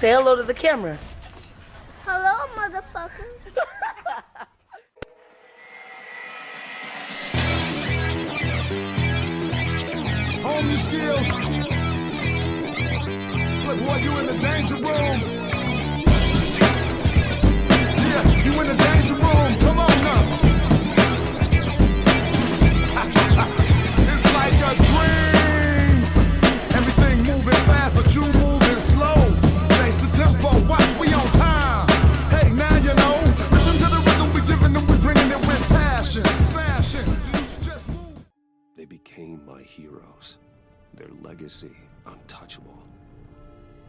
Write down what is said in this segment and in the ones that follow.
Say hello to the camera. Hello, motherfucker. Hone your skills. Look, boy, you in the danger room. Yeah, you in the danger room. Come on now. It's like a dream. Everything moving fast, but you moving slow. Chase the tempo, watch, we on time. Hey, now you know. Listen to the rhythm we giving them, we bringing it with passion. Smashing. You should just move. They became my heroes, their legacy untouchable.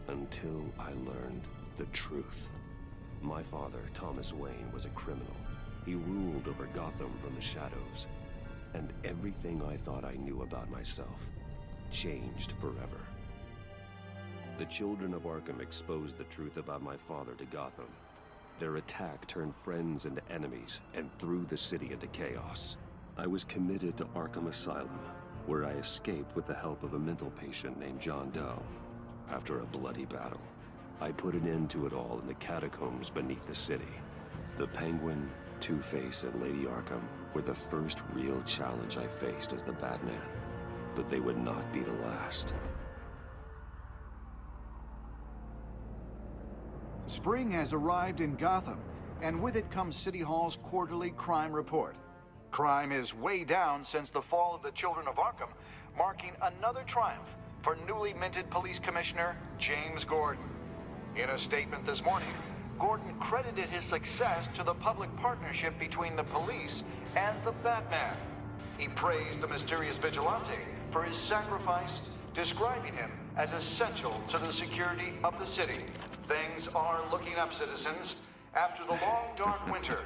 Until I learned the truth. My father, Thomas Wayne, was a criminal. He ruled over Gotham from the shadows. And everything I thought I knew about myself changed forever. The children of Arkham exposed the truth about my father to Gotham. Their attack turned friends into enemies and threw the city into chaos. I was committed to Arkham Asylum, where I escaped with the help of a mental patient named John Doe. After a bloody battle, I put an end to it all in the catacombs beneath the city. The Penguin, Two-Face, and Lady Arkham were the first real challenge I faced as the Batman, but they would not be the last. Spring has arrived in Gotham, and with it comes City Hall's quarterly crime report. Crime is way down since the fall of the Children of Arkham, marking another triumph for newly minted Police Commissioner James Gordon. In a statement this morning, Gordon credited his success to the public partnership between the police and the Batman. He praised the mysterious vigilante for his sacrifice, describing him as essential to the security of the city. Things are looking up, citizens. After the long, dark winter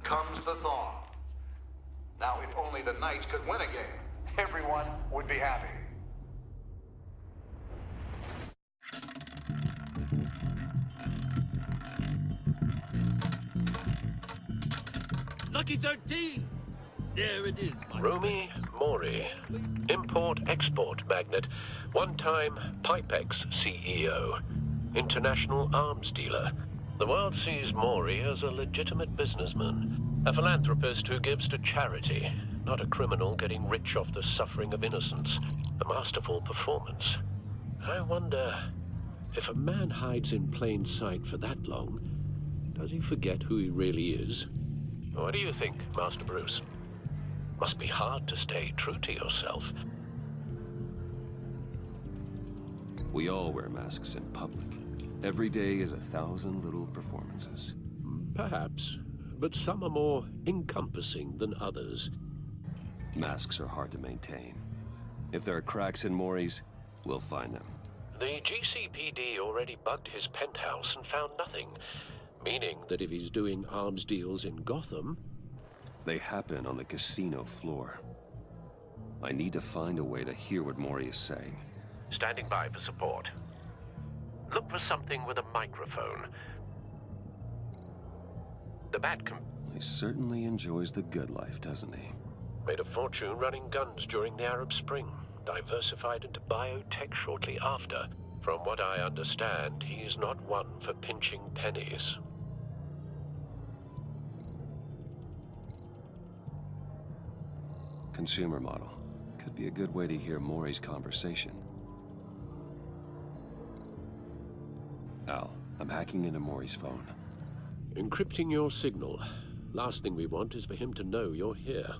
comes the thaw. Now, if only the Knights could win a game, everyone would be happy. Lucky 13! There it is, my Romy Mori, import-export magnate, one-time Pipex CEO, international arms dealer. The world sees Mori as a legitimate businessman, a philanthropist who gives to charity, not a criminal getting rich off the suffering of innocence. A masterful performance. I wonder, if a man hides in plain sight for that long, does he forget who he really is? What do you think, Master Bruce? Must be hard to stay true to yourself. We all wear masks in public. Every day is 1,000 little performances. Perhaps, but some are more encompassing than others. Masks are hard to maintain. If there are cracks in Mori's, we'll find them. The GCPD already bugged his penthouse and found nothing, meaning that if he's doing arms deals in Gotham... They happen on the casino floor. I need to find a way to hear what Mori is saying. Standing by for support. Look for something with a microphone. The He certainly enjoys the good life, doesn't he? made a fortune running guns during the Arab Spring, diversified into biotech shortly after. From what I understand, he's not one for pinching pennies. Consumer model. Could be a good way to hear Mori's conversation. Al, I'm hacking into Mori's phone. Encrypting your signal. Last thing we want is for him to know you're here.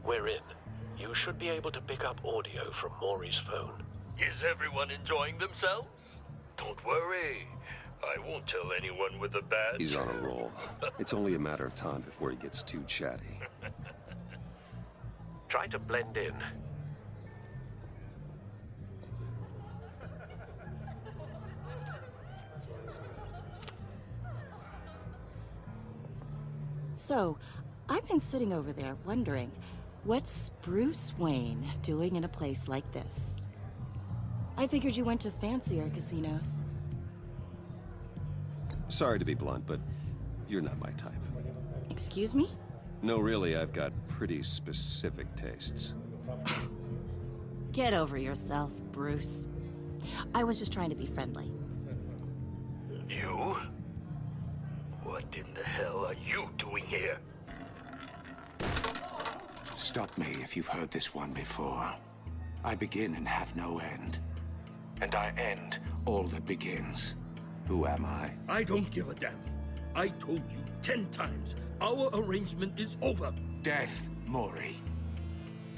We're in. You should be able to pick up audio from Mori's phone. Is everyone enjoying themselves? Don't worry. I won't tell anyone with a badge. He's on a roll. It's only a matter of time before he gets too chatty. Try to blend in. So, I've been sitting over there wondering, what's Bruce Wayne doing in a place like this? I figured you went to fancier casinos. Sorry to be blunt, but you're not my type. Excuse me? No, really, I've got pretty specific tastes. Get over yourself, Bruce. I was just trying to be friendly. You? What in the hell are you doing here? Stop me if you've heard this one before. I begin and have no end. And I end all that begins. Who am I? I don't give a damn. I told you 10 times. Our arrangement is over. Death, Mori.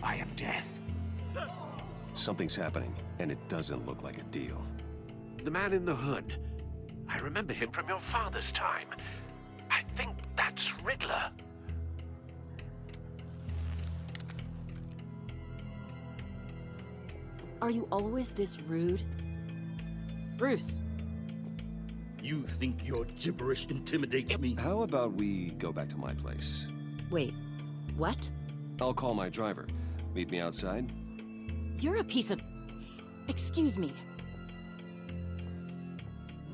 I am death. Something's happening, and it doesn't look like a deal. The man in the hood. I remember him from your father's time. I think that's Riddler. Are you always this rude? Bruce. You think your gibberish intimidates me? How about we go back to my place? Wait, what? I'll call my driver. Meet me outside? You're a piece of... Excuse me.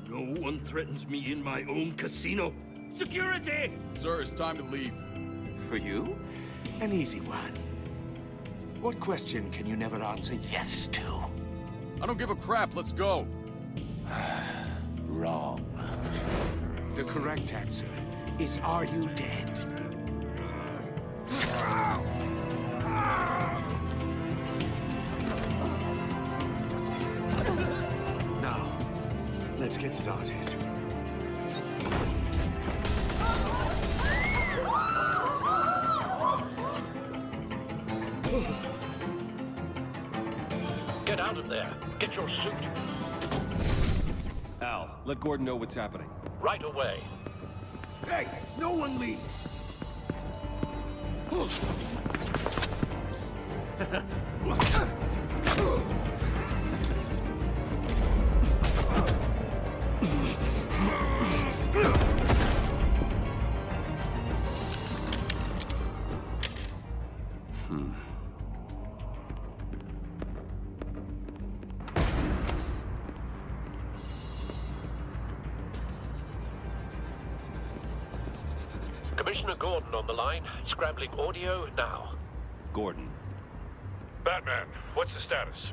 No one threatens me in my own casino. Security! Sir, it's time to leave. For you? An easy one. What question can you never answer yes to? I don't give a crap, let's go. Wrong. The correct answer is, are you dead? Now, let's get started. Get out of there. Get your suit. Al, let Gordon know what's happening. Right away. Hey, no one leaves. Commissioner Gordon on the line. Scrambling audio now. Gordon. Batman, what's the status?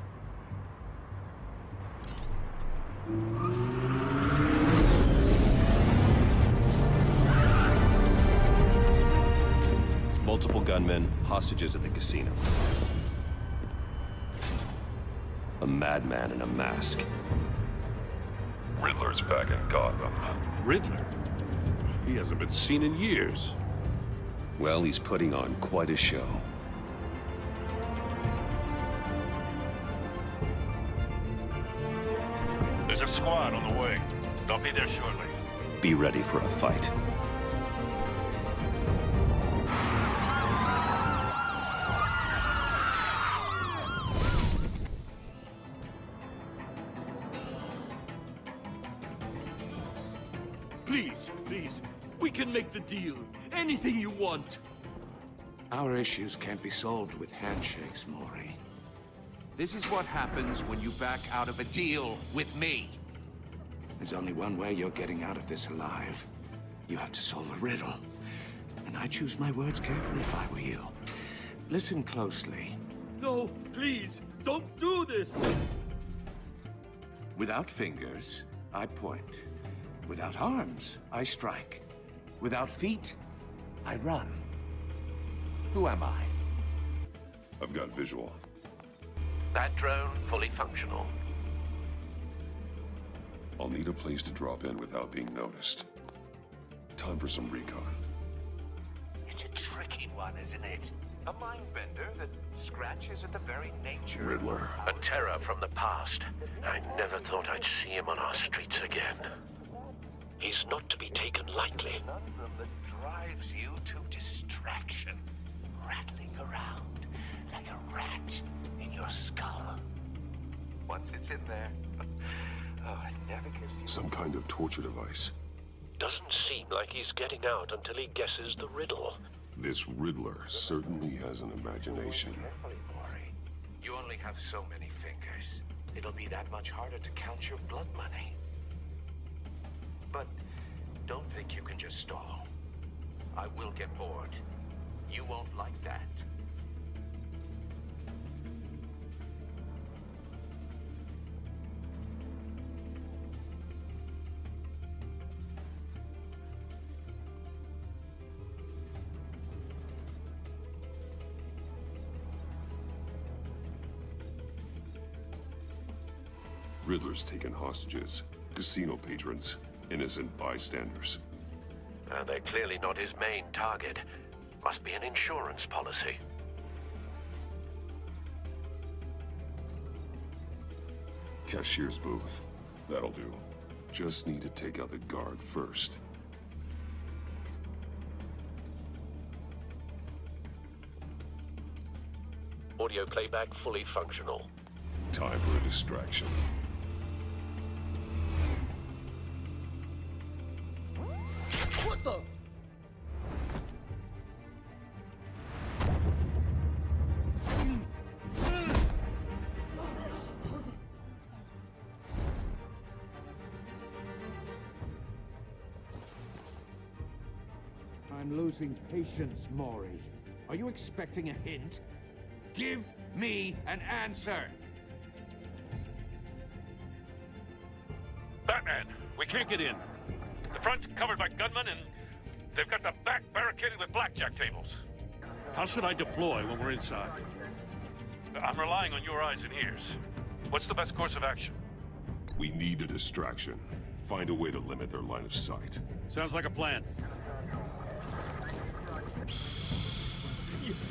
Multiple gunmen, hostages at the casino. A madman in a mask. Riddler's back in Gotham. Riddler? He hasn't been seen in years. Well, he's putting on quite a show. There's a squad on the way. They'll be there shortly. Be ready for a fight. Please, please. We can make the deal. Anything you want. Our issues can't be solved with handshakes, Mori. This is what happens when you back out of a deal with me. There's only one way you're getting out of this alive. You have to solve a riddle. And I choose my words carefully if I were you. Listen closely. No, please, don't do this. Without fingers, I point. Without arms, I strike. Without feet, I run. Who am I? I've got visual. That drone fully functional. I'll need a place to drop in without being noticed. Time for some recon. It's a tricky one, isn't it? A mind bender that scratches at the very nature. Riddler. A terror from the past. I never thought I'd see him on our streets again. He's not to be taken lightly. A conundrum that drives you to distraction, rattling around like a rat in your skull. Once it's in there, it never gives you... Some kind of torture device. Doesn't seem like he's getting out until he guesses the riddle. This Riddler certainly has an imagination. Carefully, Mori. You only have so many fingers. It'll be that much harder to count your blood money. But don't think you can just stall. I will get bored. You won't like that. Riddler's taken hostages, casino patrons, innocent bystanders. They're clearly not his main target. Must be an insurance policy. Cashier's booth. That'll do. Just need to take out the guard first. Audio playback fully functional. Time for a distraction. What the? I'm losing patience, Maury. Are you expecting a hint? Give me an answer! Batman, we can't get in. The front's covered by gunmen, and they've got the back barricaded with blackjack tables. How should I deploy when we're inside? I'm relying on your eyes and ears. What's the best course of action? We need a distraction. Find a way to limit their line of sight. Sounds like a plan.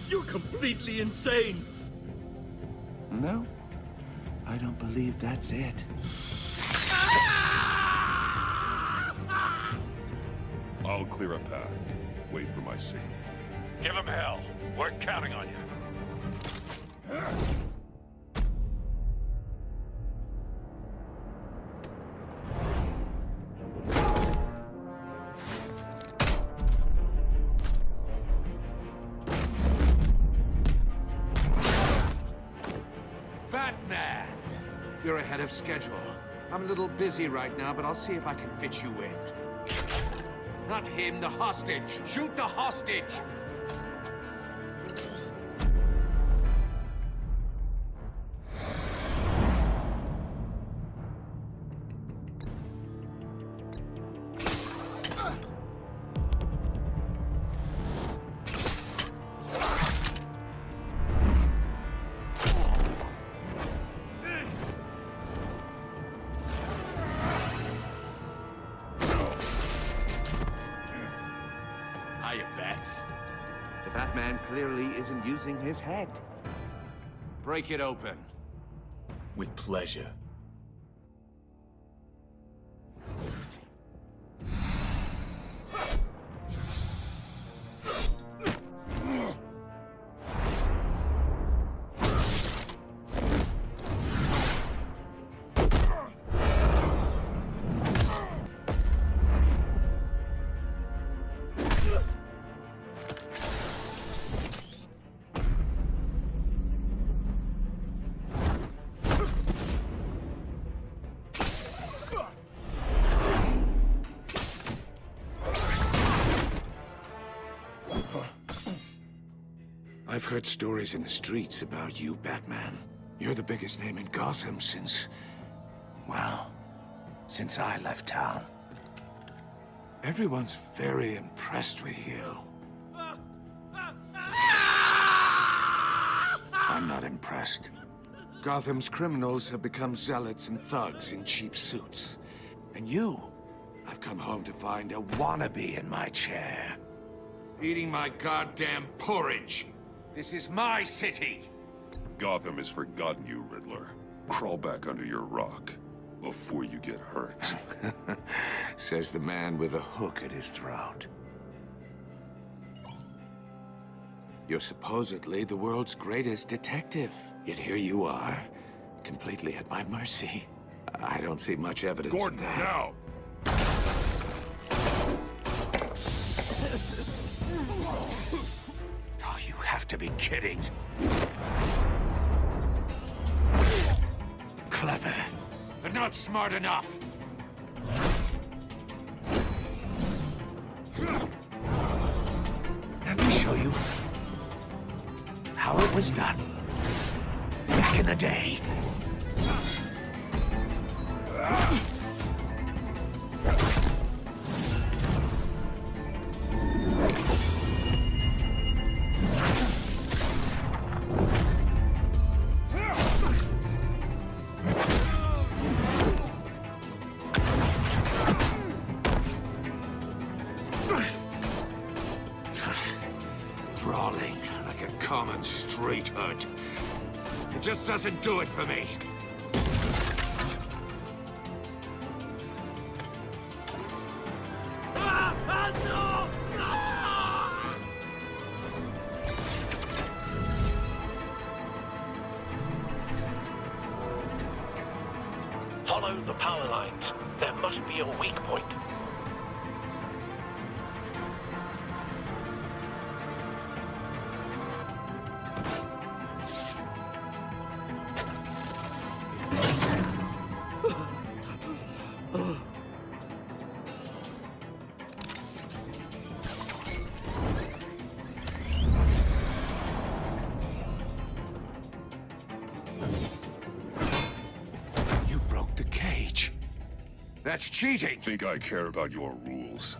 You're completely insane! No, I don't believe that's it. I'll clear a path. Wait for my signal. Give him hell. We're counting on you. Batman! You're ahead of schedule. I'm a little busy right now, but I'll see if I can fit you in. Not him, the hostage! Shoot the hostage! The Batman clearly isn't using his head. Break it open. With pleasure. I've heard stories in the streets about you, Batman. You're the biggest name in Gotham since... well, since I left town. Everyone's very impressed with you. I'm not impressed. Gotham's criminals have become zealots and thugs in cheap suits. And you, I've come home to find a wannabe in my chair. Eating my goddamn porridge. This is my city! Gotham has forgotten you, Riddler. Crawl back under your rock before you get hurt. Says the man with a hook at his throat. You're supposedly the world's greatest detective. Yet here you are, completely at my mercy. I don't see much evidence Gordon, of that. now! Oh, you have to be kidding. Clever, but not smart enough. Let me show you how it was done back in the day. common street hood. It just doesn't do it for me. Follow the power lines. There must be a weak point. You broke the cage. That's cheating. Think I care about your rules?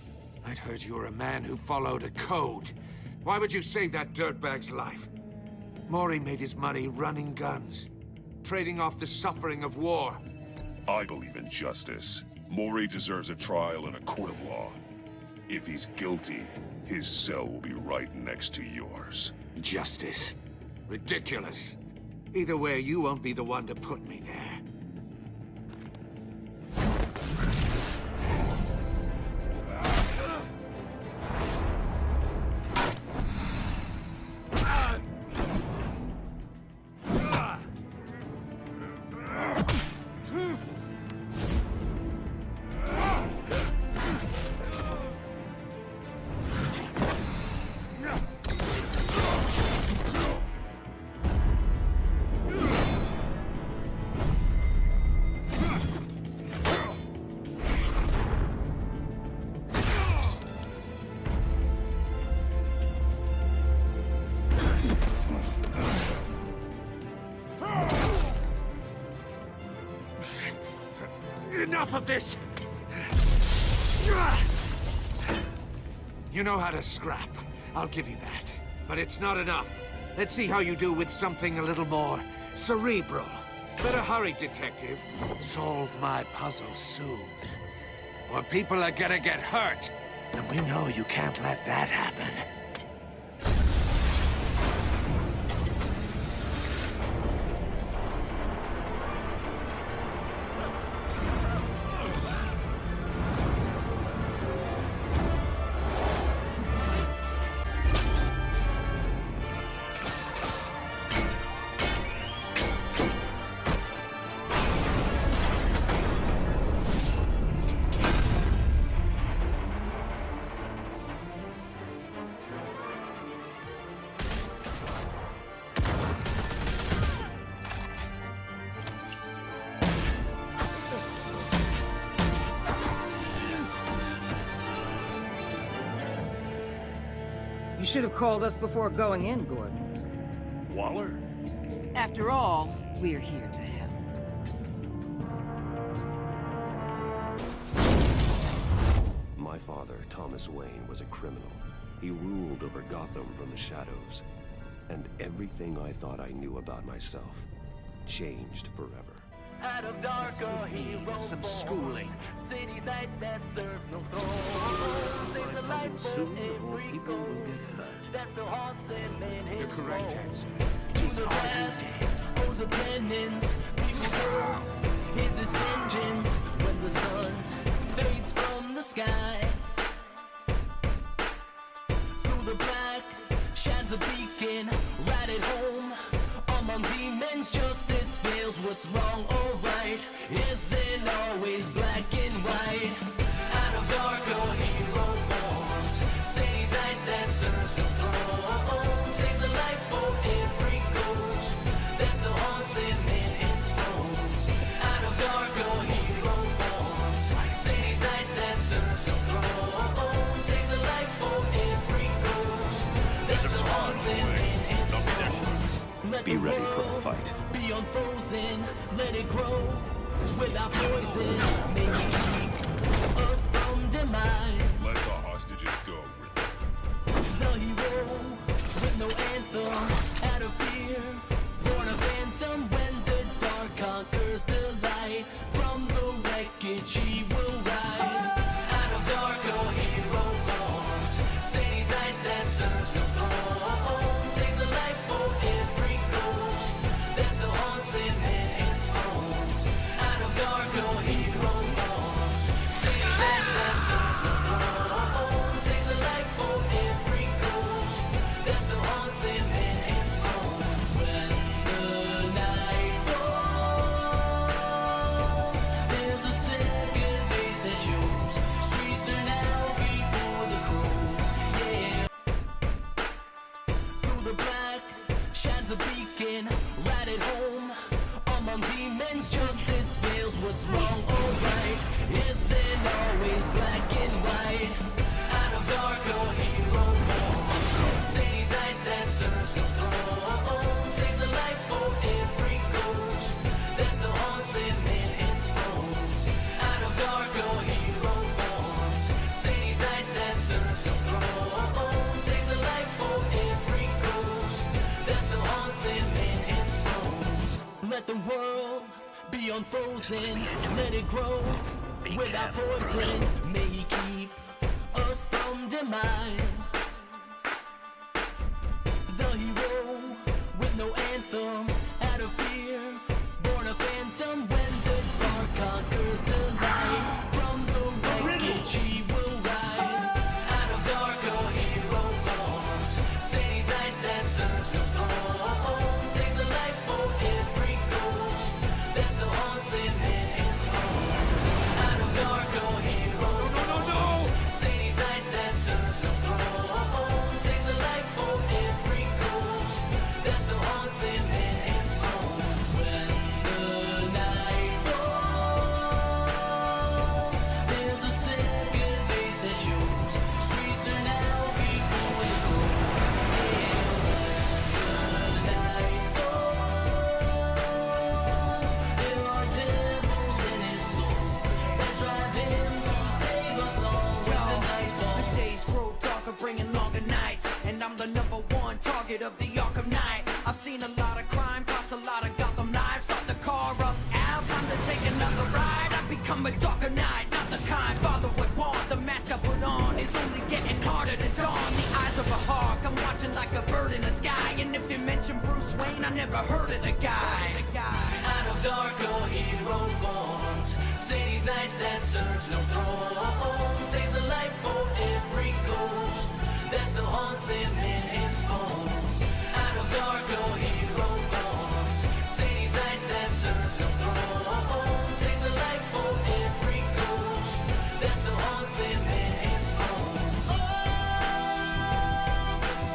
I'd heard you were a man who followed a code. Why would you save that dirtbag's life? Mori made his money running guns, trading off the suffering of war. I believe in justice. Mori deserves a trial in a court of law. If he's guilty, his cell will be right next to yours. Justice. Ridiculous. Either way, you won't be the one to put me there. Enough of this! You know how to scrap. I'll give you that. But it's not enough. Let's see how you do with something a little more cerebral. Better hurry, detective. Solve my puzzle soon. Or people are gonna get hurt. And we know you can't let that happen. You should have called us before going in, Gordon. Waller? After all, we're here to help. My father, Thomas Wayne, was a criminal. He ruled over Gotham from the shadows. And everything I thought I knew about myself changed forever. Out of darker hero Some schooling. City light that serves no throne. Saves a life for every goal. That's the hearts and men his You're correct, home. answer. To the past, owes opinions. People's hope is his vengeance. When the sun fades from the sky, through the black shines a beacon. Right at home among demons, justice fails. What's wrong or right isn't always black and white. Out of darker hero forms, city's light that serves no throne. Saves a life for every ghost that still haunts him in his bones. Out of darker hero forms, city's light that serves no throne. Saves a life for every ghost that still haunts him in his bones. Be ready for a fight. Be unfrozen, let it grow. Without poison, maybe keep us from demise. Let the hostages go. The hero with no anthem, out of fear. Born a phantom when the dark conquers the light. From the wreckage he will rise. Out of darker hero forms, city's light that serves no throne. Saves a life wrong or right? Is it always black and white? Out of dark, a hero born. Sadie's night that serves no throne. Saves a life for every ghost that still haunts him in his bones. Out of dark, a hero born. Sadie's night that serves no throne. Saves a life for every ghost that still haunts him in his bones. Let the world be unfrozen, let it grow without poison. May he keep us from demise. The hero with no anthem, out of fear, born a phantom. When the dark conquers the light, from the wreckage he will rise. Out of dark a hero forms. Sadie's night that serves no throne. Saves a life for every ghost that still haunts him in his bones. Out of dark a hero forms. Sadie's night that serves no throne. Saves a life for every ghost that still haunts him in his bones. When the night falls, there's a second face that shows. Streets are now before the cold. The night falls, there are devils in his soul that drive him to save us all. When the night falls, The days grow darker, bringing longer nights, and I'm the #1 target of the Arkham Knight. I've seen a lot of crime, cost a lot of Gotham lives. Start the car up, out, time to take another ride. I've become a darker knight, not the kind father would want. The mask I put on is only getting harder to don. The eyes of a hawk, I'm watching like a bird in the sky. And if you mention Bruce Wayne, I never heard of the guy. out of dark a hero forms. Sadie's night that serves no throne. Saves a life for every ghost that still haunts him in his bones. Out of dark a hero forms. Sadie's night that serves no throne. Saves a life for every ghost that still haunts him in his bones. Oh,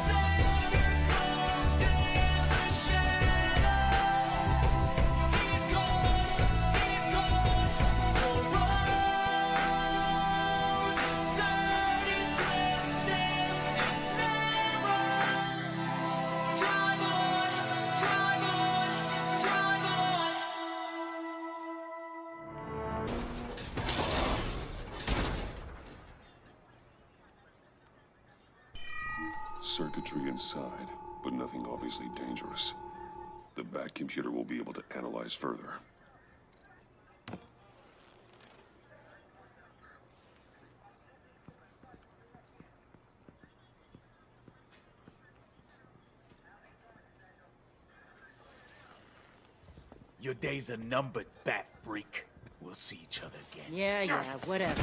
Savior, come in the shadow. He's gone, the road deserted, twisted, and narrow. Drive on, drive on, drive on. Circuitry inside, but nothing obviously dangerous. The back computer will be able to analyze further. Your days are numbered, bat freak. We'll see each other again. Yeah, whatever.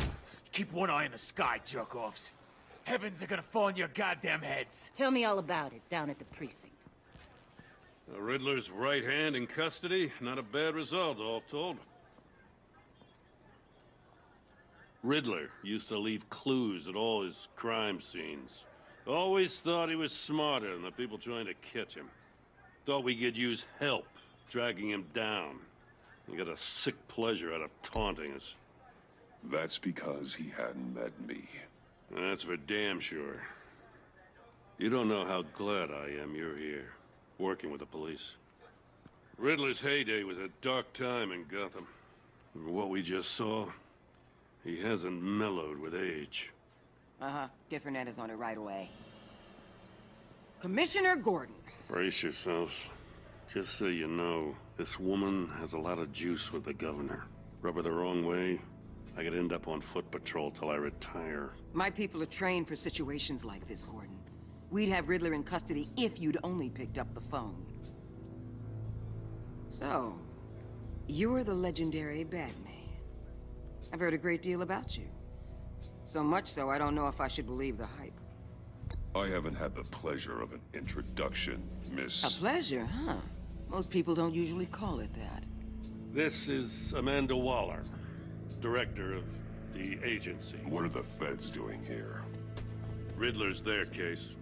Keep one eye in the sky, jerk-offs. Heavens are gonna fall on your goddamn heads. Tell me all about it down at the precinct. The Riddler's right hand in custody. Not a bad result, all told. Riddler used to leave clues at all his crime scenes. Always thought he was smarter than the people trying to catch him. Thought we could use help dragging him down. He got a sick pleasure out of taunting us. That's because he hadn't met me. That's for damn sure. You don't know how glad I am you're here, working with the police. Riddler's heyday was a dark time in Gotham. What we just saw, he hasn't mellowed with age. Get Fernandez on it right away. Commissioner Gordon. Brace yourselves. Just so you know, this woman has a lot of juice with the governor. Rub her the wrong way, I could end up on foot patrol till I retire. My people are trained for situations like this, Gordon. We'd have Riddler in custody if you'd only picked up the phone. So, you're the legendary Batman. I've heard a great deal about you. So much so, I don't know if I should believe the hype. I haven't had the pleasure of an introduction, Miss... A pleasure, huh? Most people don't usually call it that. This is Amanda Waller, director of the agency. What are the feds doing here? Riddler's their case.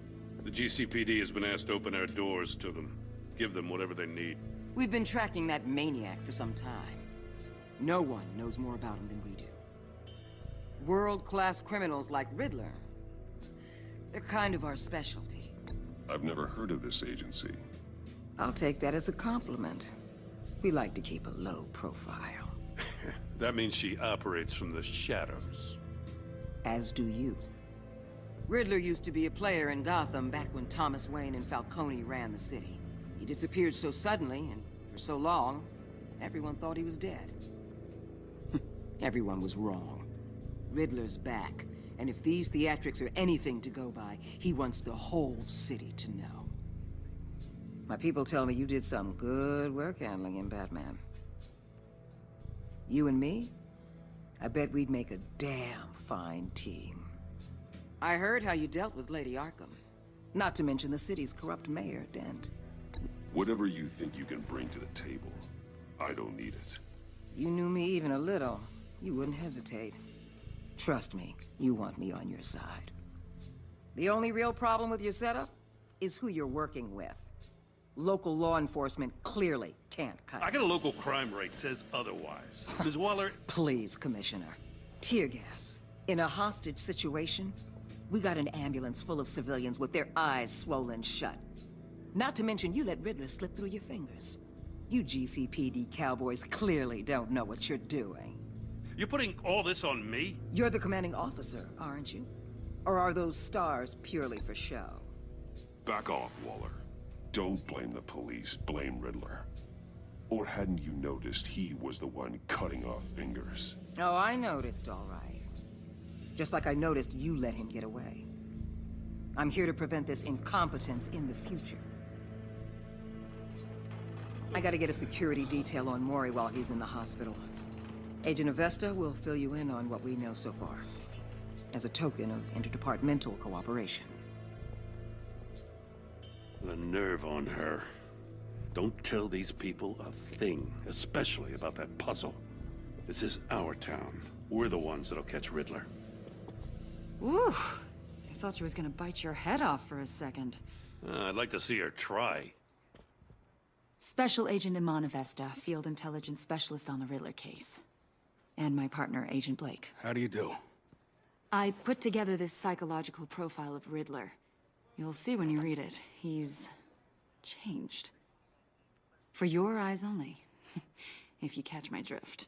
The GCPD has been asked to open our doors to them. Give them whatever they need. We've been tracking that maniac for some time. No one knows more about him than we do. World-class criminals like Riddler. They're kind of our specialty. I've never heard of this agency. I'll take that as a compliment. We like to keep a low profile. That means she operates from the shadows. As do you. Riddler used to be a player in Gotham back when Thomas Wayne and Falcone ran the city. He disappeared so suddenly, and for so long, everyone thought he was dead. Everyone was wrong. Riddler's back, and if these theatrics are anything to go by, he wants the whole city to know. My people tell me you did some good work handling him, Batman. You and me? I bet we'd make a damn fine team. I heard how you dealt with Lady Arkham. Not to mention the city's corrupt mayor, Dent. Whatever you think you can bring to the table, I don't need it. You knew me even a little, you wouldn't hesitate. Trust me, you want me on your side. The only real problem with your setup is who you're working with. Local law enforcement clearly can't cut I got a local crime rate says otherwise. Ms. Waller... Please, Commissioner. Tear gas. In a hostage situation, we got an ambulance full of civilians with their eyes swollen shut. Not to mention you let Riddler slip through your fingers. You GCPD cowboys clearly don't know what you're doing. You're putting all this on me? You're the commanding officer, aren't you? Or are those stars purely for show? Back off, Waller. Don't blame the police, blame Riddler. Or hadn't you noticed he was the one cutting off fingers? Oh, I noticed, all right. Just like I noticed you let him get away. I'm here to prevent this incompetence in the future. I gotta get a security detail on Mori while he's in the hospital. Agent Avesta will fill you in on what we know so far, as a token of interdepartmental cooperation. The nerve on her. Don't tell these people a thing, especially about that puzzle. This is our town. We're the ones that'll catch Riddler. Ooh, I thought she was gonna bite your head off for a second. I'd like to see her try. Special Agent Iman Avesta, Field Intelligence Specialist on the Riddler case. And my partner, Agent Blake. How do you do? I put together this psychological profile of Riddler. You'll see when you read it. He's changed. For your eyes only, if you catch my drift.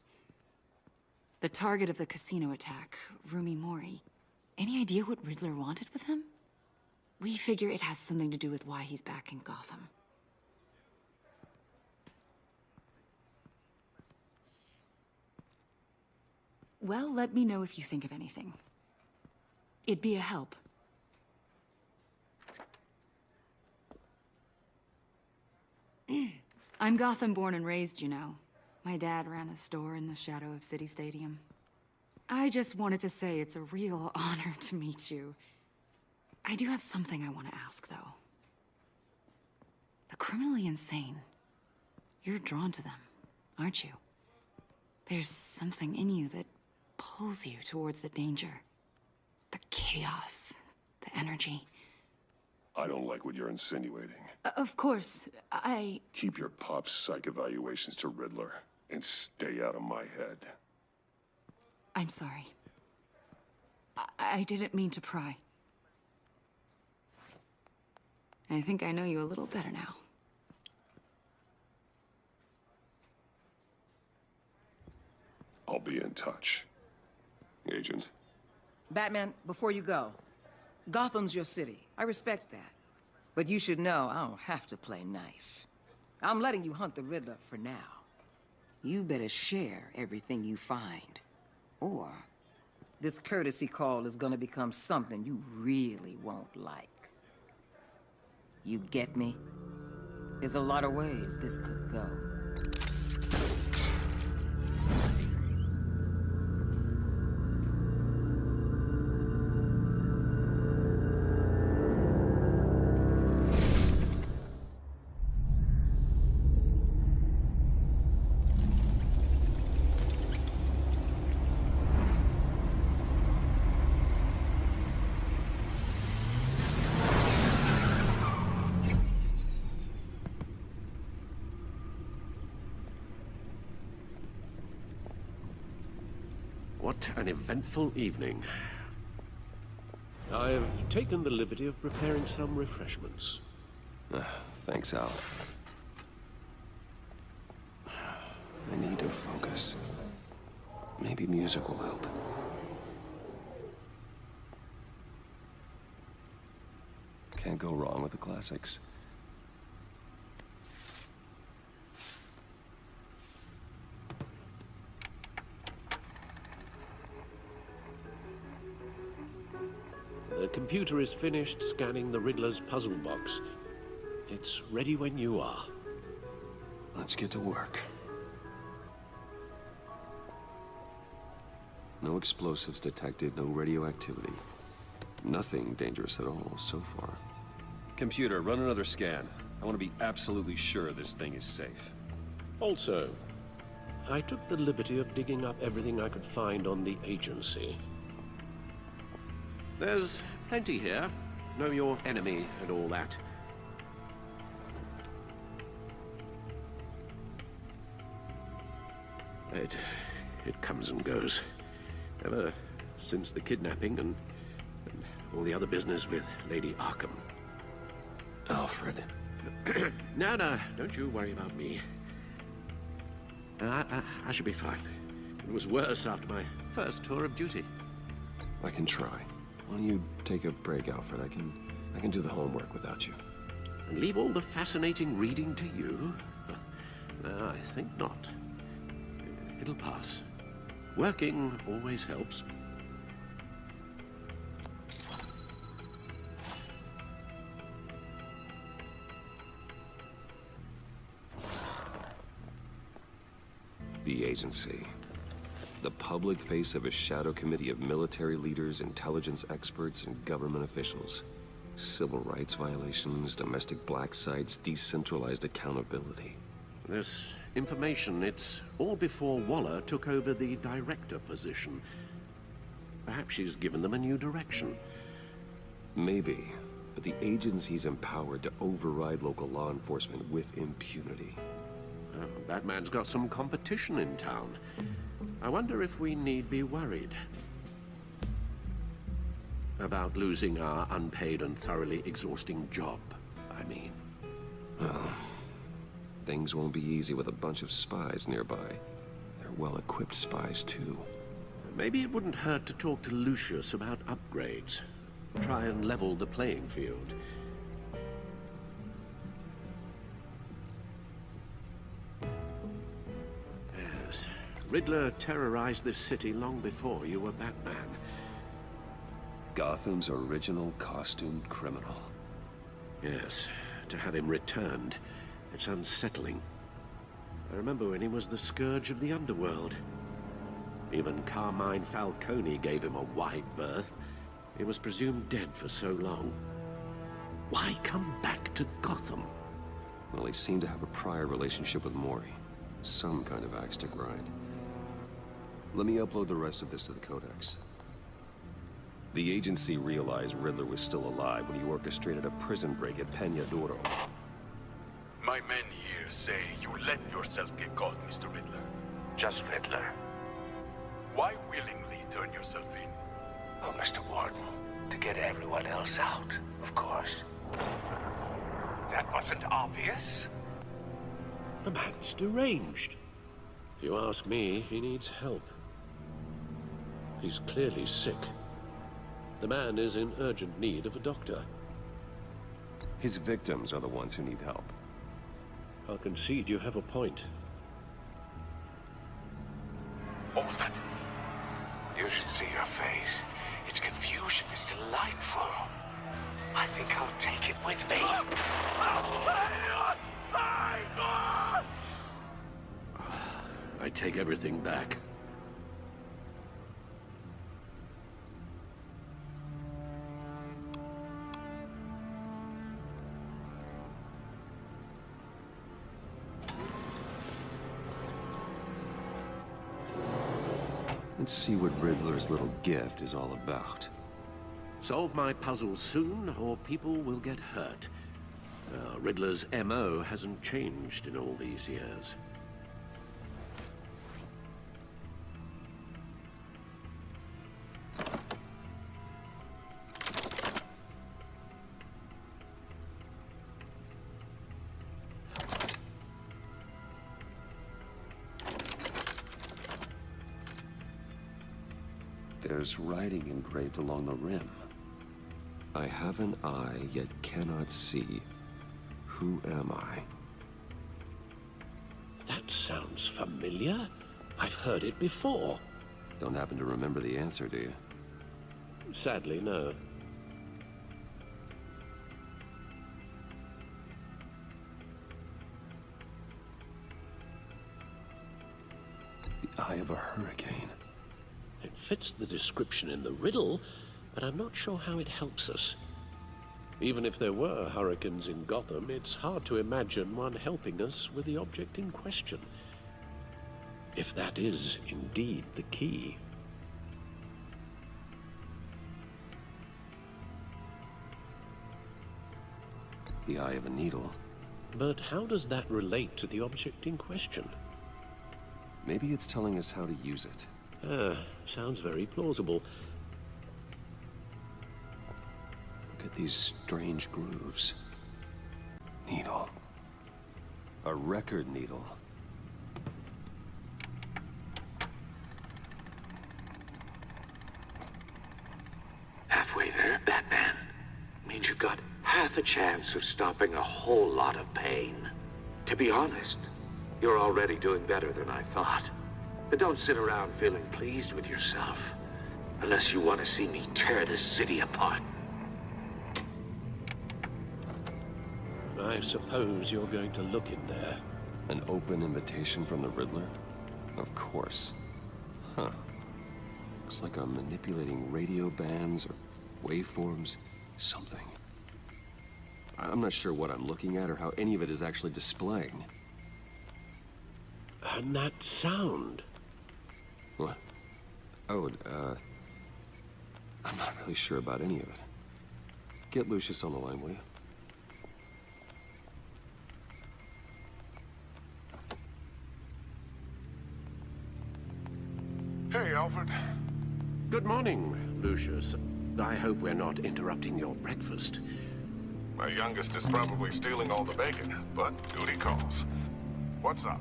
The target of the casino attack, Rumi Mori. Any idea what Riddler wanted with him? We figure it has something to do with why he's back in Gotham. Well, let me know if you think of anything. It'd be a help. I'm Gotham born and raised, you know. My dad ran a store in the shadow of City Stadium. I just wanted to say it's a real honor to meet you. I do have something I want to ask, though. The criminally insane. You're drawn to them, aren't you? There's something in you that pulls you towards the danger. The chaos, the energy. I don't like what you're insinuating. Of course, Keep your pop psych evaluations to Riddler and stay out of my head. I'm sorry. I didn't mean to pry. I think I know you a little better now. I'll be in touch. Agent. Batman, before you go, Gotham's your city. I respect that. But you should know I don't have to play nice. I'm letting you hunt the Riddler for now. You better share everything you find. Or this courtesy call is gonna become something you really won't like. You get me? There's a lot of ways this could go. What an eventful evening. I've taken the liberty of preparing some refreshments. Thanks, Al. I need to focus. Maybe music will help. Can't go wrong with the classics. The computer is finished scanning the Riddler's puzzle box. It's ready when you are. Let's get to work. No explosives detected, no radioactivity. Nothing dangerous at all so far. Computer, run another scan. I want to be absolutely sure this thing is safe. Also, I took the liberty of digging up everything I could find on the agency. There's plenty here. Know your enemy and all that. It comes and goes. Ever since the kidnapping and all the other business with Lady Arkham. Alfred. No, don't you worry about me. I should be fine. It was worse after my first tour of duty. I can try. Why don't you take a break, Alfred? I can do the homework without you. And leave all the fascinating reading to you? No, I think not. It'll pass. Working always helps. The agency. The public face of a shadow committee of military leaders, intelligence experts, and government officials. Civil rights violations, domestic black sites, decentralized accountability. This information, it's all before Waller took over the director position. Perhaps she's given them a new direction. Maybe, but the agency's empowered to override local law enforcement with impunity. Batman's got some competition in town. I wonder if we need be worried about losing our unpaid and thoroughly exhausting job, I mean. Well, things won't be easy with a bunch of spies nearby. They're well-equipped spies, too. Maybe it wouldn't hurt to talk to Lucius about upgrades. Try and level the playing field. Yes, Riddler terrorized this city long before you were Batman. Gotham's original costumed criminal. Yes, to have him returned, it's unsettling. I remember when he was the scourge of the underworld. Even Carmine Falcone gave him a wide berth. He was presumed dead for so long. Why come back to Gotham? Well, he seemed to have a prior relationship with Mori. Some kind of axe to grind. Let me upload the rest of this to the Codex. The agency realized Riddler was still alive when he orchestrated a prison break at Peña Duro. My men here say you let yourself get caught, Mr. Riddler. Just Riddler. Why willingly turn yourself in? Oh, Mr. Warden, to get everyone else out, of course. That wasn't obvious. The man's deranged. If you ask me, he needs help. He's clearly sick. The man is in urgent need of a doctor. His victims are the ones who need help. I'll concede you have a point. What was that? You should see your face. Its confusion is delightful. I think I'll take it with me. I take everything back. Let's see what Riddler's little gift is all about. Solve my puzzle soon, or people will get hurt. Riddler's MO hasn't changed in all these years. There's writing engraved along the rim. I have an eye, yet cannot see. Who am I? That sounds familiar. I've heard it before. Don't happen to remember the answer, do you? Sadly, no. The eye of a hurricane. It fits the description in the riddle, but I'm not sure how it helps us. Even if there were hurricanes in Gotham, it's hard to imagine one helping us with the object in question. If that is indeed the key. The eye of a needle. But how does that relate to the object in question? Maybe it's telling us how to use it. Sounds very plausible. Look at these strange grooves. Needle. A record needle. Halfway there, Batman. Means you've got half a chance of stopping a whole lot of pain. To be honest, you're already doing better than I thought. But don't sit around feeling pleased with yourself. Unless you want to see me tear this city apart. I suppose you're going to look in there. An open invitation from the Riddler? Of course. Huh. Looks like I'm manipulating radio bands or waveforms. Something. I'm not sure what I'm looking at or how any of it is actually displaying. And that sound. What? Oh, I'm not really sure about any of it. Get Lucius on the line, will you? Hey, Alfred. Good morning, Lucius. I hope we're not interrupting your breakfast. My youngest is probably stealing all the bacon, but duty calls. What's up?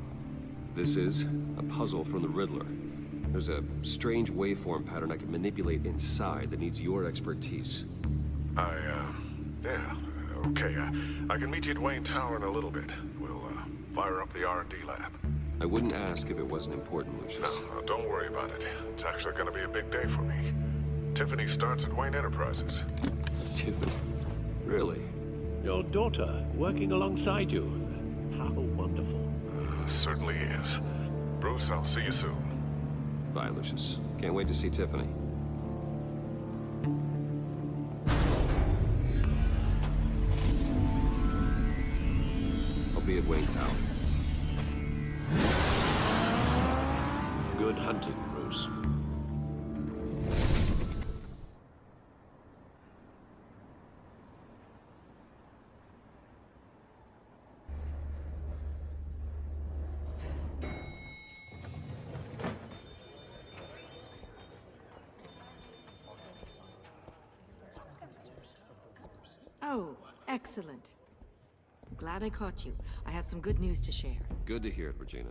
This is a puzzle from the Riddler. There's a strange waveform pattern I can manipulate inside that needs your expertise. Yeah, okay. I can meet you at Wayne Tower in a little bit. We'll, fire up the R&D lab. I wouldn't ask if it wasn't important, Lucius. No, don't worry about it. It's actually gonna be a big day for me. Tiffany starts at Wayne Enterprises. Tiffany? Really? Your daughter working alongside you. How wonderful. Certainly is. Bruce, I'll see you soon. Bye, Lucius. Can't wait to see Tiffany. I'll be at Wayne Tower. Good hunting, Bruce. Oh, excellent. Glad I caught you. I have some good news to share. Good to hear it, Regina.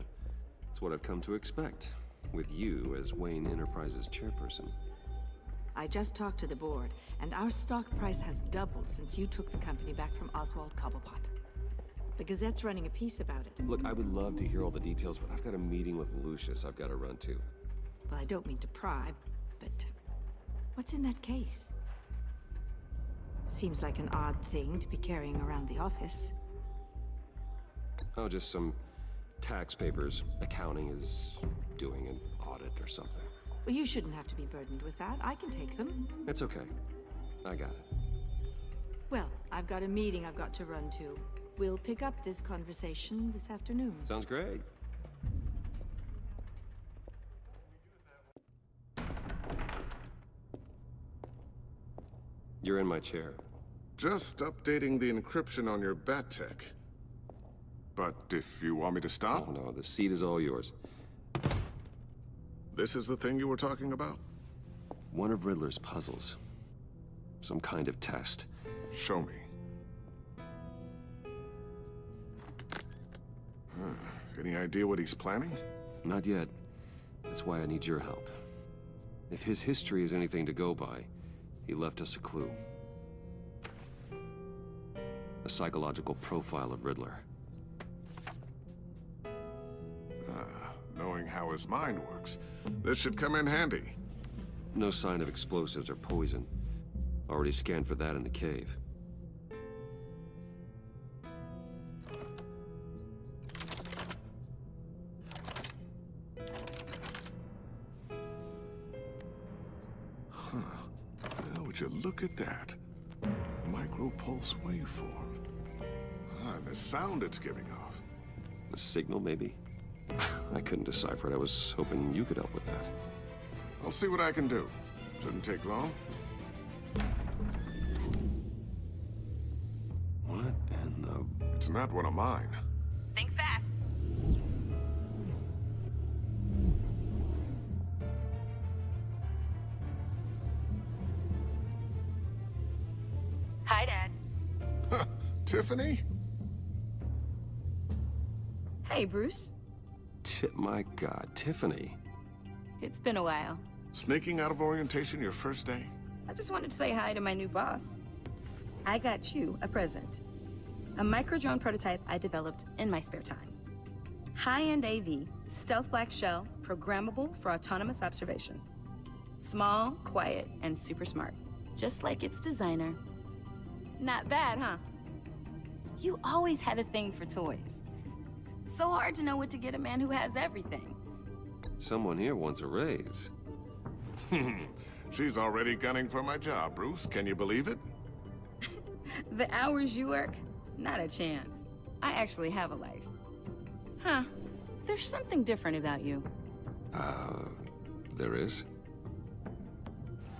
It's what I've come to expect, with you as Wayne Enterprises chairperson. I just talked to the board, and our stock price has doubled since you took the company back from Oswald Cobblepot. The Gazette's running a piece about it. Look, I would love to hear all the details, but I've got a meeting with Lucius I've got to run to. Well, I don't mean to pry, but what's in that case? Seems like an odd thing to be carrying around the office. Oh, just some tax papers. Accounting is doing an audit or something. Well, you shouldn't have to be burdened with that. I can take them. It's okay. I got it. Well, I've got a meeting I've got to run to. We'll pick up this conversation this afternoon. Sounds great. You're in my chair. Just updating the encryption on your bat tech. But if you want me to stop? Oh, no, the seat is all yours. This is the thing you were talking about? One of Riddler's puzzles. Some kind of test. Show me. Any idea what he's planning? Not yet. That's why I need your help. If his history is anything to go by, he left us a clue. A psychological profile of Riddler. Knowing how his mind works, this should come in handy. No sign of explosives or poison. Already scanned for that in the cave. Well, would you look at that? Micro-pulse waveform. And the sound it's giving off. A signal, maybe? I couldn't decipher it. I was hoping you could help with that. I'll see what I can do. Shouldn't take long. What in the... It's not one of mine. Think fast. Hi, Dad. Tiffany? Hey, Bruce. My God, Tiffany. It's been a while. Sneaking out of orientation your first day? I just wanted to say hi to my new boss. I got you a present. A micro-drone prototype I developed in my spare time. High-end AV, stealth black shell, programmable for autonomous observation. Small, quiet, and super smart. Just like its designer. Not bad, huh? You always had a thing for toys. So hard to know what to get a man who has everything. Someone here wants a raise. She's already gunning for my job, Bruce. Can you believe it? The hours you work? Not a chance. I actually have a life. Huh. There's something different about you. There is?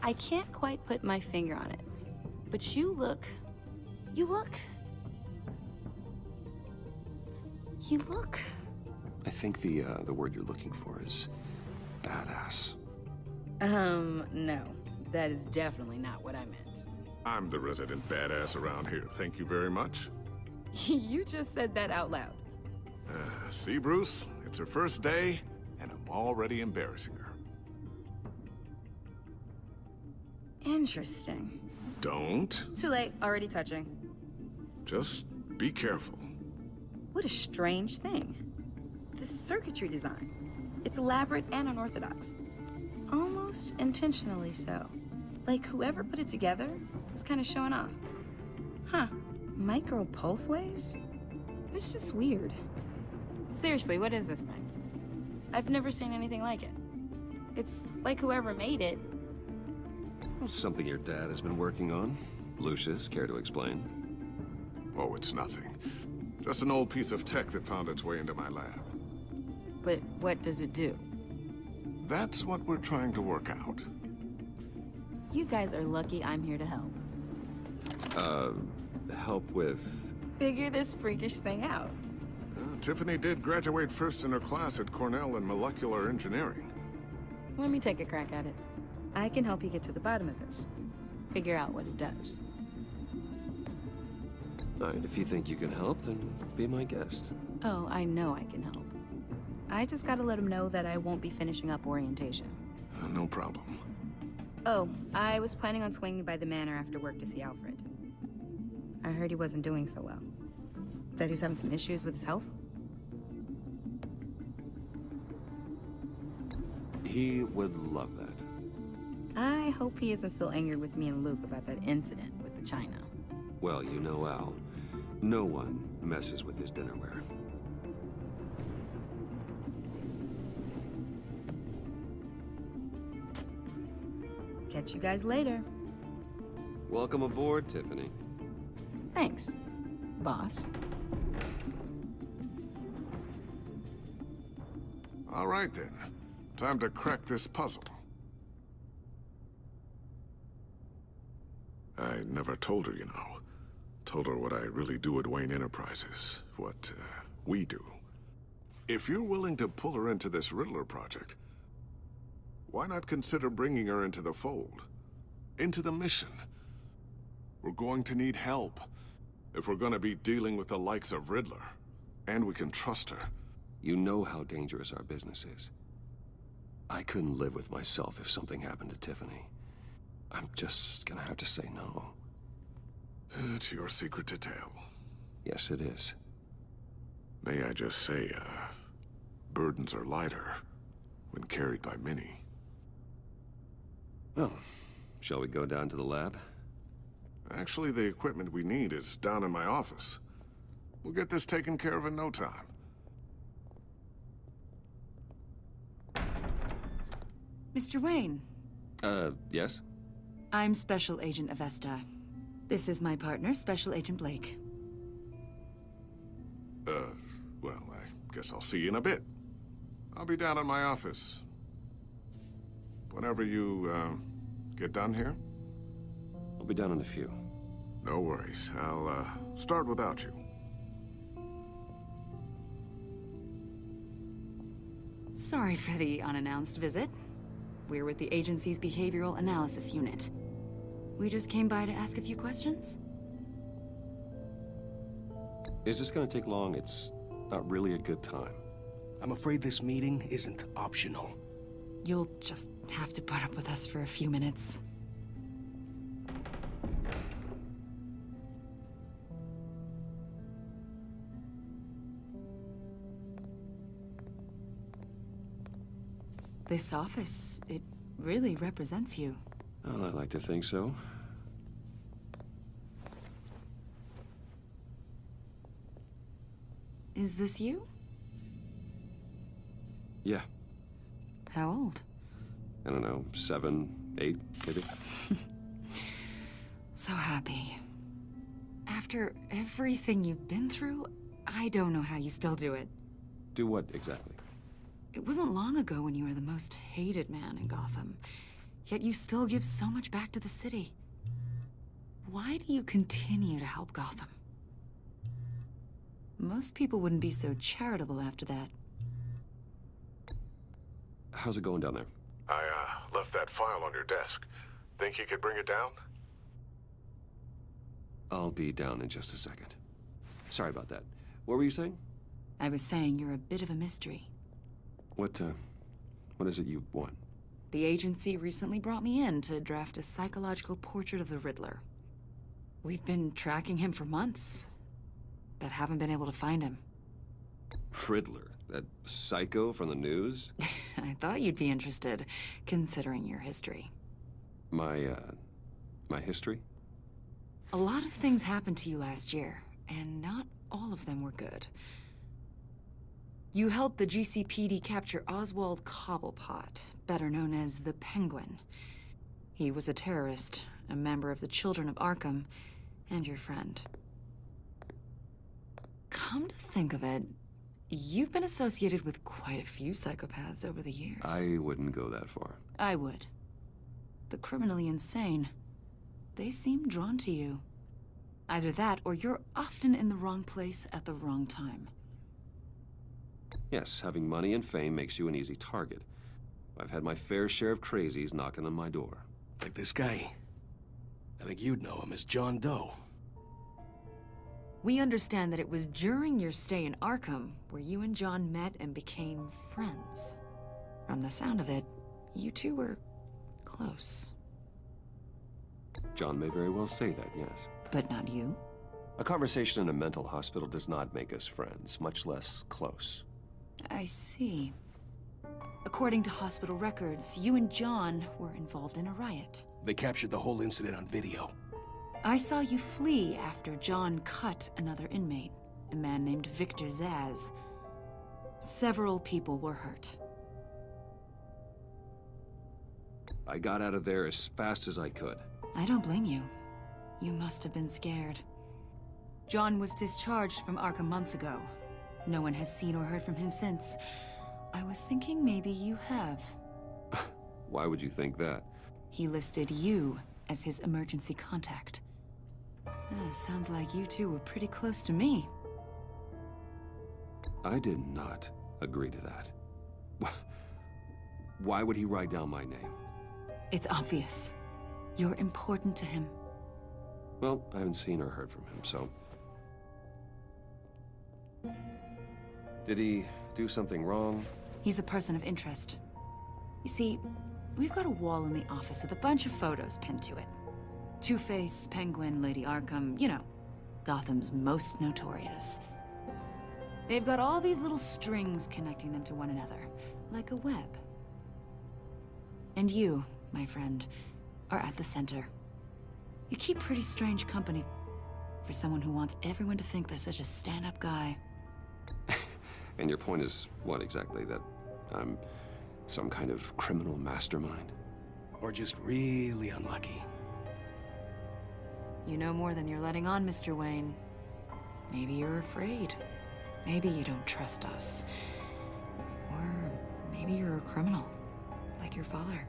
I can't quite put my finger on it. But you look... I think the word you're looking for is badass. No. That is definitely not what I meant. I'm the resident badass around here. Thank you very much. You just said that out loud. See, Bruce? It's her first day, and I'm already embarrassing her. Interesting. Don't. Too late. Already touching. Just be careful. What a strange thing. The circuitry design. It's elaborate and unorthodox. Almost intentionally so. Like whoever put it together was kind of showing off. Huh. Micro pulse waves? It's just weird. Seriously, what is this thing? I've never seen anything like it. It's like whoever made it. Something your dad has been working on. Lucius, care to explain? Oh, it's nothing. Just an old piece of tech that found its way into my lab. But what does it do? That's what we're trying to work out. You guys are lucky I'm here to help. Help with... Figure this freakish thing out. Tiffany did graduate first in her class at Cornell in molecular engineering. Let me take a crack at it. I can help you get to the bottom of this. Figure out what it does. All right, if you think you can help, then be my guest. Oh, I know I can help. I just gotta let him know that I won't be finishing up orientation. No problem. Oh, I was planning on swinging by the manor after work to see Alfred. I heard he wasn't doing so well. That he was having some issues with his health? He would love that. I hope he isn't still angry with me and Luke about that incident with the china. Well, you know Al. No one messes with his dinnerware. Catch you guys later. Welcome aboard, Tiffany. Thanks, boss. All right, then. Time to crack this puzzle. I never told her, you know. Told her what I really do at Wayne Enterprises. What, we do. If you're willing to pull her into this Riddler project, why not consider bringing her into the fold? Into the mission? We're going to need help if we're going to be dealing with the likes of Riddler. And we can trust her. You know how dangerous our business is. I couldn't live with myself if something happened to Tiffany. I'm just gonna have to say no. It's your secret to tell. Yes, it is. May I just say, burdens are lighter when carried by many. Well, shall we go down to the lab? Actually, the equipment we need is down in my office. We'll get this taken care of in no time. Mr. Wayne. Yes? I'm Special Agent Avesta. This is my partner, Special Agent Blake. Well, I guess I'll see you in a bit. I'll be down in my office. Whenever you, get done here? I'll be down in a few. No worries. I'll, start without you. Sorry for the unannounced visit. We're with the agency's Behavioral Analysis Unit. We just came by to ask a few questions. Is this gonna take long? It's not really a good time. I'm afraid this meeting isn't optional. You'll just have to put up with us for a few minutes. This office, it really represents you. Well, I like to think so. Is this you? Yeah. How old? I don't know, 7, 8, maybe? So happy. After everything you've been through, I don't know how you still do it. Do what, exactly? It wasn't long ago when you were the most hated man in Gotham, yet you still give so much back to the city. Why do you continue to help Gotham? Most people wouldn't be so charitable after that. How's it going down there? I, left that file on your desk. Think you could bring it down? I'll be down in just a second. Sorry about that. What were you saying? I was saying you're a bit of a mystery. What is it you want? The agency recently brought me in to draft a psychological portrait of the Riddler. We've been tracking him for months, but haven't been able to find him. Riddler? That psycho from the news? I thought you'd be interested, considering your history. My history? A lot of things happened to you last year, and not all of them were good. You helped the GCPD capture Oswald Cobblepot, better known as the Penguin. He was a terrorist, a member of the Children of Arkham, and your friend. Come to think of it, you've been associated with quite a few psychopaths over the years. I wouldn't go that far. I would. The criminally insane. They seem drawn to you. Either that, or you're often in the wrong place at the wrong time. Yes, having money and fame makes you an easy target. I've had my fair share of crazies knocking on my door. Like this guy. I think you'd know him as John Doe. We understand that it was during your stay in Arkham where you and John met and became friends. From the sound of it, you two were close. John may very well say that, yes. But not you? A conversation in a mental hospital does not make us friends, much less close. I see. According to hospital records, you and John were involved in a riot. They captured the whole incident on video. I saw you flee after John cut another inmate, a man named Victor Zsasz. Several people were hurt. I got out of there as fast as I could. I don't blame you. You must have been scared. John was discharged from Arkham months ago. No one has seen or heard from him since. I was thinking maybe you have. Why would you think that? He listed you as his emergency contact. Sounds like you two were pretty close to me. I did not agree to that. Why would he write down my name? It's obvious. You're important to him. Well, I haven't seen or heard from him, so... Did he do something wrong? He's a person of interest. You see, we've got a wall in the office with a bunch of photos pinned to it. Two-Face, Penguin, Lady Arkham, you know, Gotham's most notorious. They've got all these little strings connecting them to one another, like a web. And you, my friend, are at the center. You keep pretty strange company for someone who wants everyone to think they're such a stand-up guy. And your point is what exactly? That I'm some kind of criminal mastermind? Or just really unlucky? You know more than you're letting on, Mr. Wayne. Maybe you're afraid. Maybe you don't trust us. Or maybe you're a criminal, like your father.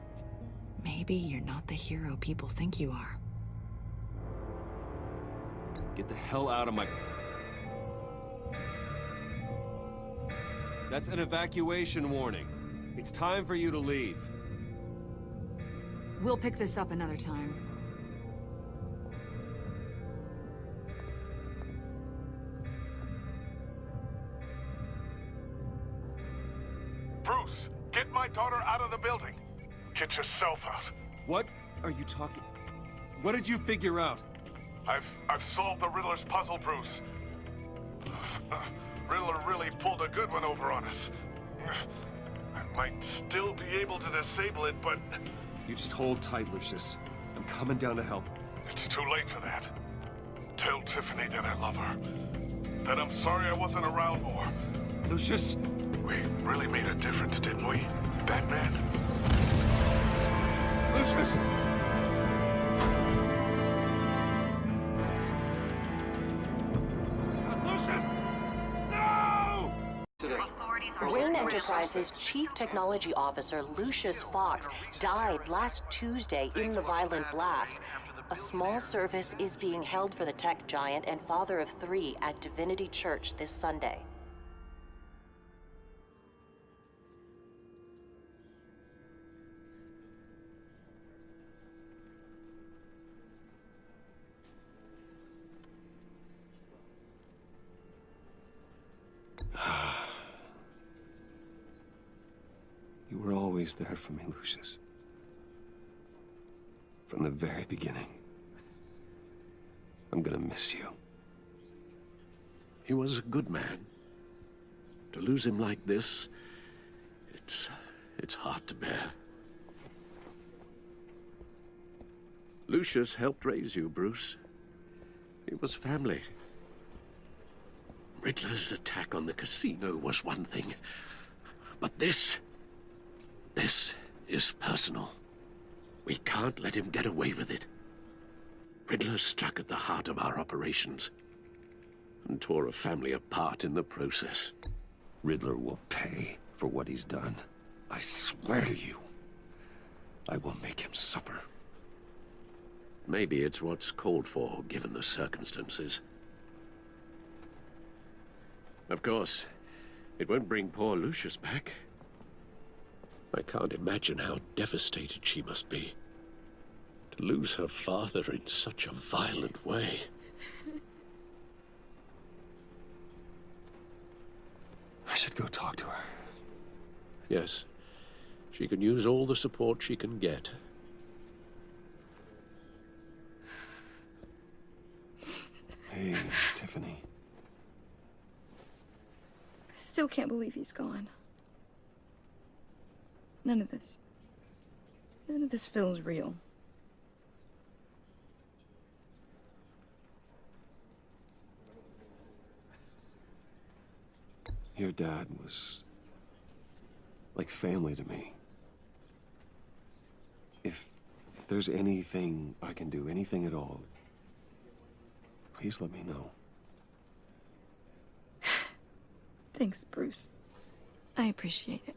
Maybe you're not the hero people think you are. Get the hell out of my... That's an evacuation warning. It's time for you to leave. We'll pick this up another time. Bruce, get my daughter out of the building. Get yourself out. What are you talking... What did you figure out? I've solved the Riddler's puzzle, Bruce. Riddler really pulled a good one over on us. I might still be able to disable it, but... You just hold tight, Lucius. I'm coming down to help. It's too late for that. Tell Tiffany that I love her. That I'm sorry I wasn't around more. Lucius! We really made a difference, didn't we, Batman? Lucius! Wayne Enterprises' Chief Technology Officer Lucius Fox died last Tuesday in the violent blast. A small service is being held for the tech giant and father of three at Divinity Church this Sunday. You were always there for me, Lucius. From the very beginning. I'm gonna miss you. He was a good man. To lose him like this, it's hard to bear. Lucius helped raise you, Bruce. It was family. Riddler's attack on the casino was one thing, but this is personal. We can't let him get away with it. Riddler struck at the heart of our operations and tore a family apart in the process. Riddler will pay for what he's done. I swear to you, I will make him suffer. Maybe it's what's called for, given the circumstances. Of course, it won't bring poor Lucius back. I can't imagine how devastated she must be. To lose her father in such a violent way. I should go talk to her. Yes, she can use all the support she can get. Hey, Tiffany. I still can't believe he's gone. None of this feels real. Your dad was like family to me. If there's anything I can do, anything at all, please let me know. Thanks, Bruce. I appreciate it.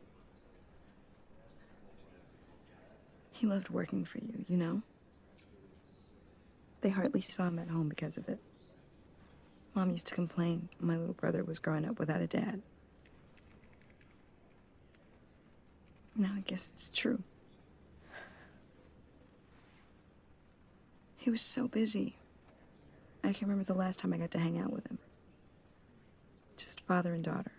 He loved working for you, you know? They hardly saw him at home because of it. Mom used to complain my little brother was growing up without a dad. Now I guess it's true. He was so busy. I can't remember the last time I got to hang out with him. Just father and daughter.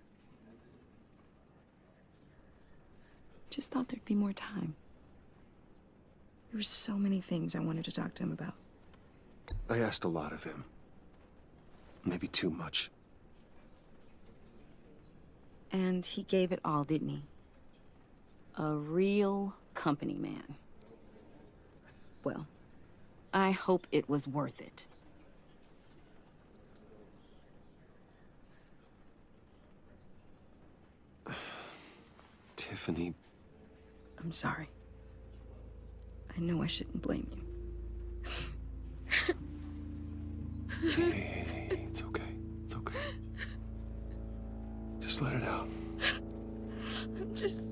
just thought there'd be more time. There were so many things I wanted to talk to him about. I asked a lot of him. Maybe too much. And he gave it all, didn't he? A real company man. Well, I hope it was worth it. Tiffany. I'm sorry. I know I shouldn't blame you. Hey, it's okay. It's okay. Just let it out. I'm just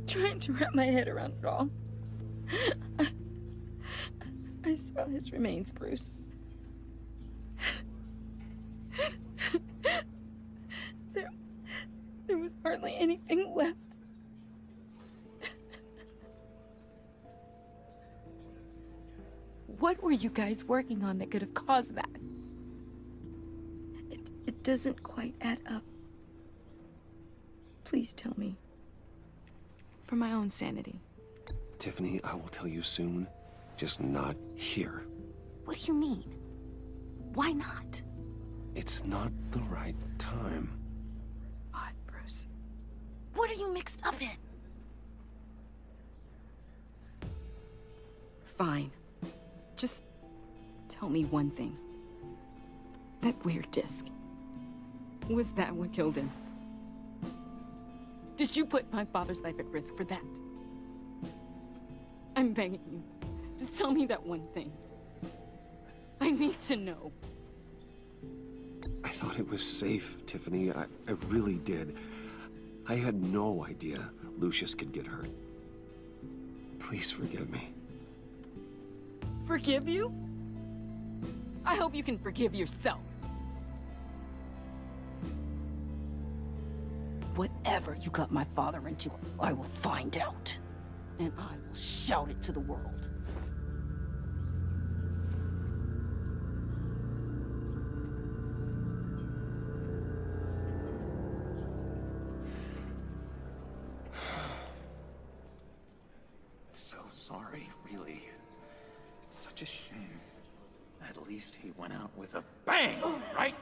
trying to wrap my head around it all. I saw his remains, Bruce. There was hardly anything left. What were you guys working on that could have caused that? It doesn't quite add up. Please tell me. For my own sanity. Tiffany, I will tell you soon. Just not here. What do you mean? Why not? It's not the right time. What, Bruce? What are you mixed up in? Fine. Just tell me one thing. That weird disc. Was that what killed him? Did you put my father's life at risk for that? I'm begging you. Just tell me that one thing. I need to know. I thought it was safe, Tiffany. I really did. I had no idea Lucius could get hurt. Please forgive me. Forgive you? I hope you can forgive yourself. Whatever you got my father into, I will find out. And I will shout it to the world. So sorry, really. It's such a shame. At least he went out with a bang, right?